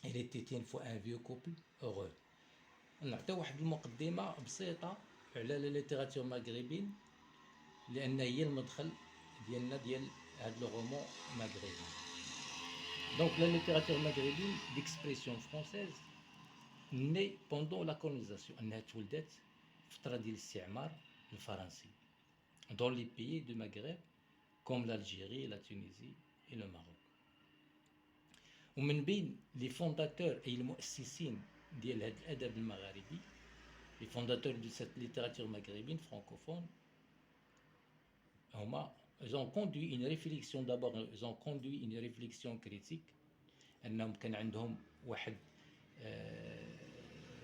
il était une fois un vieux couple heureux. نعطيو واحد المقدمة بسيطة على لا ليتيراتور مغربين لأن هي المدخل ديالنا ديال هاد لو رومون مغربي. دونك لا ليتيراتور مغربين ديكسبرسيون فرونسيز ني بوندون لا كولونيزاسيون، أنها تولدت في فترة ديال الاستعمار الفرنسي دون لي بيي دو مغرب كوم l'Algérie, la Tunisie et le Maroc. ومن بين لي فونداتور أي المؤسسين ديال هاد الأدب المغاربي، لي فونداتور دو سيت ليتيراتور مغربين francophone هما ils ont conduit une réflexion d'abord ils ont conduit une réflexion critique أنهم كان عندهم واحد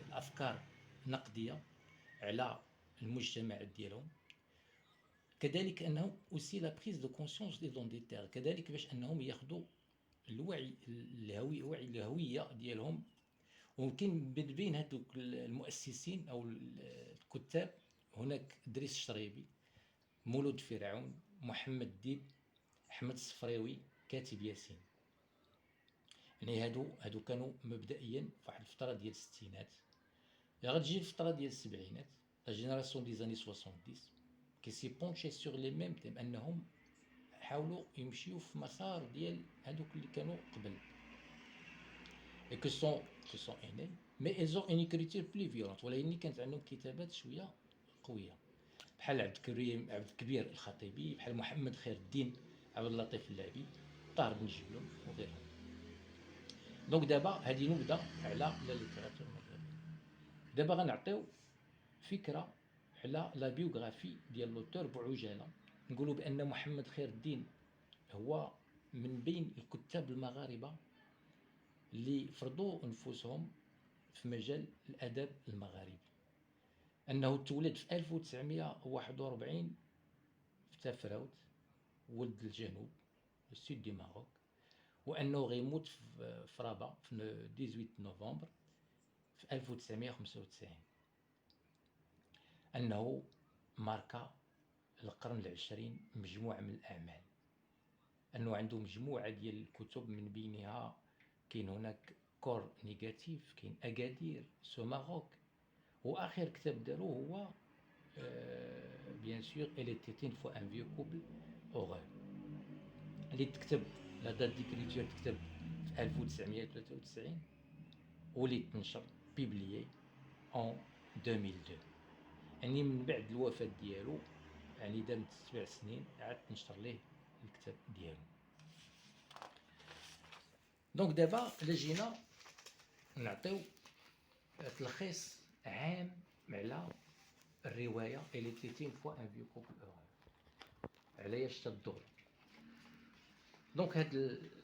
الأفكار نقدية على المجتمع ديالهم. كذلك أنهم aussi la prise de conscience identitaire، كذلك باش أنهم ياخدوا الوعي الهوية ديالهم. وممكن بين هذوك المؤسسين أو الكتاب هناك إدريس الشريبي، مولود فرعون، محمد ديب، أحمد الصفريوي، كاتب ياسين. يعني هادو كانوا مبدئيا في واحد الفترة ديال الستينات. غتجي الفترة ديال السبعينات لا جينيراسيون دي زاني 70 كي سي بونشي سور لي ميم تيم، أنهم حاولوا يمشيو في مسار ديال هادوك اللي كانوا قبل. et que sont aînés mais ils ont une écriture plus violente، ولكن كانت عندهم كتابات شويه قويه بحال عبد الكبير الخطيبي، بحال محمد خير الدين عبد اللطيف اللعبي، طاهر بن جبلون وغيرهم. دونك دابا هذه نبذه على لا ليتيراتور المغربيه. دابا غنعطيو فكره على لا بيوغرافي ديال لوتور بعجاله. نقولوا بان محمد خير الدين هو من بين الكتاب المغاربه اللي فرضوا انفسهم في مجال الادب المغاربي. انه تولد في 1941 في تافراوت، ولد الجنوب السود دي ماروك، وانه غيموت في رابا في 18 نوفمبر في 1995. انه ماركا القرن العشرين مجموعة من الأعمال، أنه عنده مجموعة ديال الكتب من بينها كاين هناك كور نيجاتيف، كاين أكادير، سو ماروك، وآخر كتاب دارو هو بيان سور إل إتيت إون فوا أن فيو كوبل أوغور، اللي تكتب لا دات ديكريتور تكتب في 1993 واللي تنشر بيبليي أون 2002. يعني من بعد الوفاة ديالو يعني دامت 7 سنين عاد تنشر ليه الكتاب ديالو. دونك دابا الا جينا نعطيو تلخيص عام على الروايه اللي تيتين فوا ان فيو كوبل اوغور علاش تدور. دونك هاد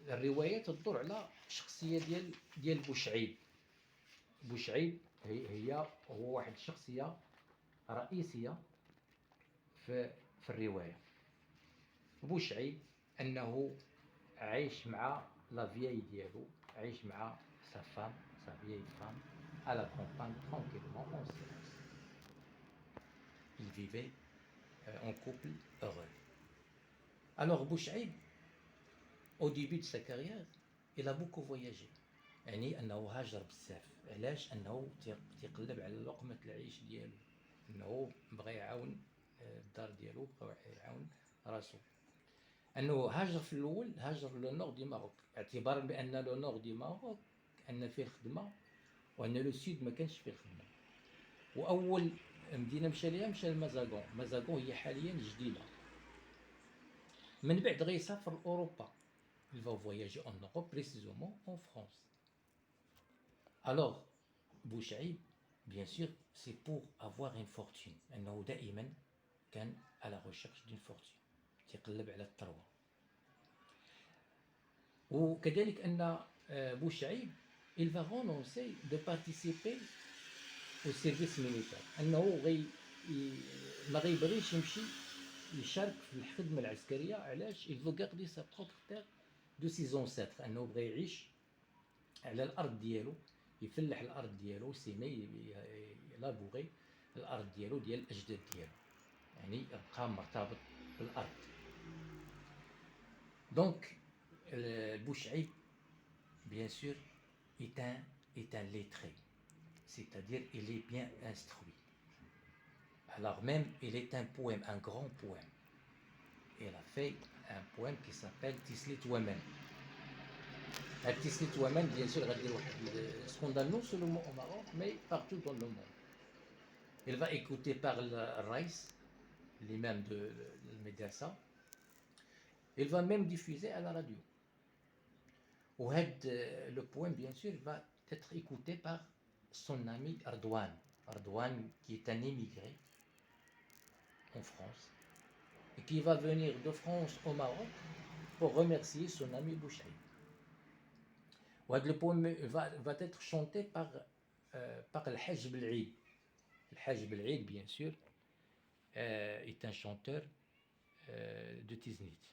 الروايه تدور على الشخصيه ديال بوشعيب. بوشعيب هو واحد الشخصيه رئيسيه في الروايه. بوشعيب انه عايش مع لا فياي ديالو، عايش مع sa vieille femme à la campagne tranquillement en silence. Ils vivaient en couple heureux. Alors Bouchaïb, au début de sa carrière, il a beaucoup voyagé. يعني أنه هاجر بزاف. علاش؟ أنه تيقلب على لقمة العيش ديالو، أنه بغى يعاون الدار ديالو، بغى يعاون راسو. أنه هاجر في الأول، هاجر لو نور دي ماروك اعتبارا بأن لو نور دي ماروك أن فيه الخدمة وأن لو سود ما كانش فيه الخدمة. وأول مدينة مشى ليها مشى لمازاغون. مازاغون هي حاليا جديدة. من بعد غيسافر لأوروبا. Il va voyager en Europe, précisément en France. Alors, Bouchaïb, bien sûr, c'est pour avoir une fortune. أنه دائما كان على recherche d'une fortune. تيقلب على الثروة. وكذلك أن بوشعيب il va renoncer de participer au service militaire. أنه ما غيبغيش يمشي يشارك في الخدمة العسكرية. علاش؟ il veut garder sa propre terre de ses ancêtres. أنه بغى يعيش على الأرض ديالو، يفلح الأرض ديالو، سيمي يلابوغي الأرض ديالو ديال الأجداد ديالو، يعني يبقى مرتبط بالأرض. دونك بوشعيب بيان سور est un, est un lettré, c'est-à-dire il est bien instruit. Alors même, il est un poème, un grand poème. Il a fait un poème qui s'appelle Tislit Women. Tislit Women, bien sûr, scandale non seulement au Maroc, mais partout dans le monde. Il va écouter par le Raïs, l'imam de Médiassa. Il va même diffuser à la radio. Le poème, bien sûr, va être écouté par son ami Ardouane. Ardouane, qui est un immigré en France, et qui va venir de France au Maroc pour remercier son ami Bouchaï. Le poème va être chanté par le Hajj Bel'Eid. Le Hajj Bel'Eid, bien sûr, est un chanteur de Tiznit.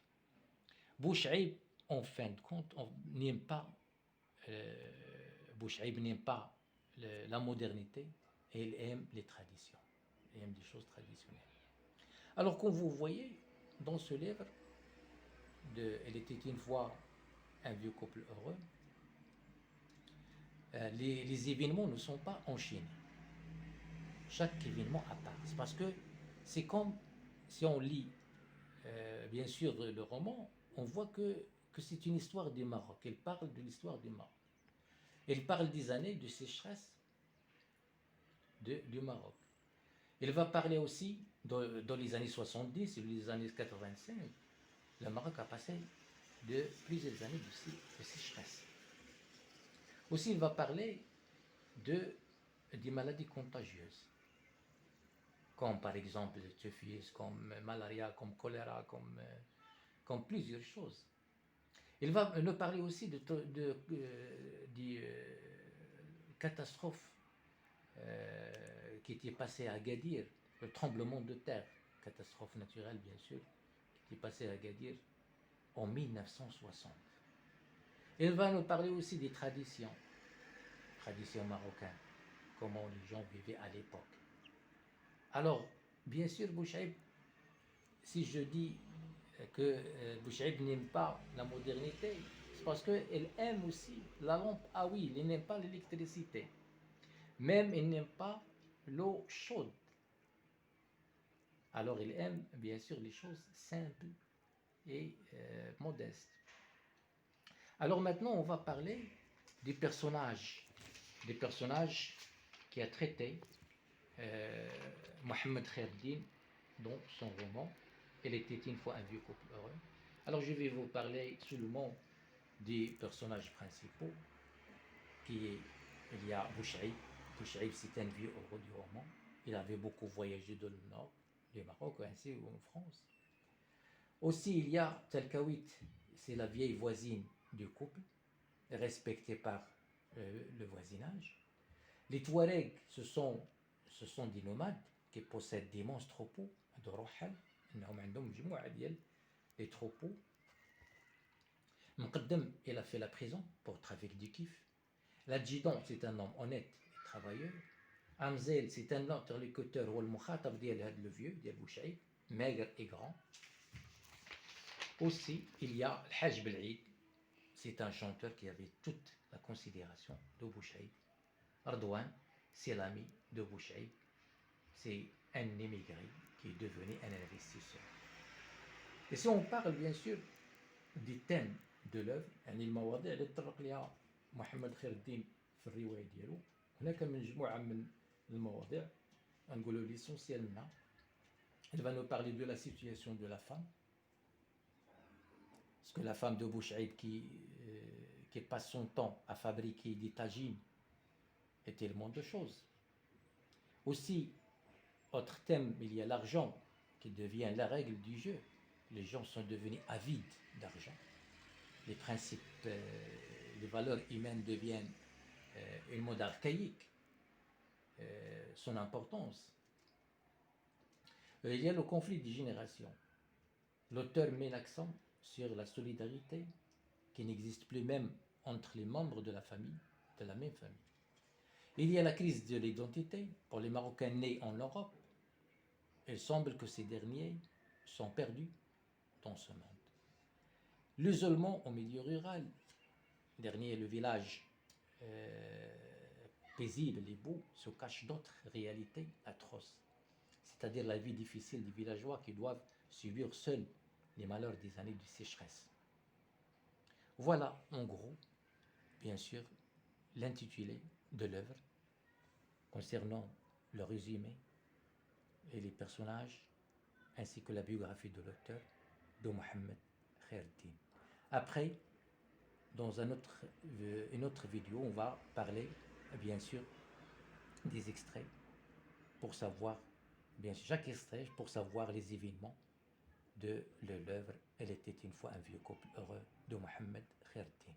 Bouchaïb, en fin de compte, n'aime pas Bouchaïb n'aime pas la modernité et il aime les traditions. Il aime des choses traditionnelles. Alors, comme vous voyez, dans ce livre, Elle était une fois un vieux couple heureux, les événements ne sont pas enchaînés. Chaque événement à part. C'est parce que c'est comme si on lit, bien sûr, le roman, on voit que c'est une histoire du Maroc. Elle parle de l'histoire du Maroc. Elle parle des années de sécheresse du Maroc. Elle va parler aussi, dans les années 70 et les années 85, le Maroc a passé de plusieurs années de sécheresse. Aussi, il va parler des maladies contagieuses, comme par exemple le typhus, comme malaria, comme choléra, comme plusieurs choses. Il va nous parler aussi des catastrophes qui était passé à Agadir, le tremblement de terre, catastrophe naturelle bien sûr, qui était passé à Agadir en 1960. Il va nous parler aussi des traditions marocaines, comment les gens vivaient à l'époque. Alors, bien sûr, Bouchaïb, si je dis que Bouchaïb n'aime pas la modernité, c'est parce qu'elle aime aussi la lampe. Ah oui, il n'aime pas l'électricité. Même il n'aime pas l'eau chaude. Alors il aime bien sûr les choses simples et modestes. Alors maintenant on va parler des personnages qui a traité Mohamed Khaireddine dans son roman Elle était une fois un vieux couple heureux. Alors je vais vous parler seulement des personnages principaux. Il y a Bouchaïb. Bouchaïb, c'est un vieux heureux du roman. Il avait beaucoup voyagé dans le nord du Maroc ainsi en France. Aussi, il y a Talkawit, c'est la vieille voisine du couple, respectée par le voisinage. Les Touaregs, ce sont des nomades qui possèdent d'immenses troupeaux de rohal. Les troupeaux. Mqaddam, il a fait la prison pour trafic du kif. L'adjudant, c'est un homme honnête et travailleur. Amzel, c'est un interlocuteur ou le mukhatab le vieux, Bouchaïb, maigre et grand. Aussi, il y a le Hajj Bel'Eid, c'est un chanteur qui avait toute la considération de Bouchaïb. Ardouane, c'est l'ami de Bouchaïb, c'est un émigré qui est devenu un investisseur. Et si on parle bien sûr des thèmes de l'œuvre, يعني المواضيع اللي تطرق لها محمد خير الدين في الرواية ديالو، هناك مجموعة من المواضيع نقولوا l'essentiel منها. Elle va nous parler de la situation de la femme, parce que la femme de Bouchaïb qui passe son temps à fabriquer des tagines et tellement de choses. Aussi, autre thème, il y a l'argent qui devient la règle du jeu. Les gens sont devenus avides d'argent. Les principes, les valeurs humaines deviennent une mode archaïque. Son importance. Il y a le conflit des générations. L'auteur met l'accent sur la solidarité qui n'existe plus même entre les membres de la famille, de la même famille. Il y a la crise de l'identité pour les Marocains nés en Europe. Il semble que ces derniers sont perdus dans ce monde. L'isolement au milieu rural. Le dernier, le village paisible et beau se cachent d'autres réalités atroces, c'est-à-dire la vie difficile des villageois qui doivent subir seuls les malheurs des années de sécheresse. Voilà, en gros, bien sûr, l'intitulé de l'œuvre concernant le résumé et les personnages, ainsi que la biographie de l'auteur, de Mohamed Khaireddine. Après, dans une autre vidéo, on va parler, bien sûr, des extraits pour savoir, bien sûr, chaque extrait pour savoir les événements de l'œuvre. Elle était une fois un vieux couple heureux de Mohamed Khaireddine.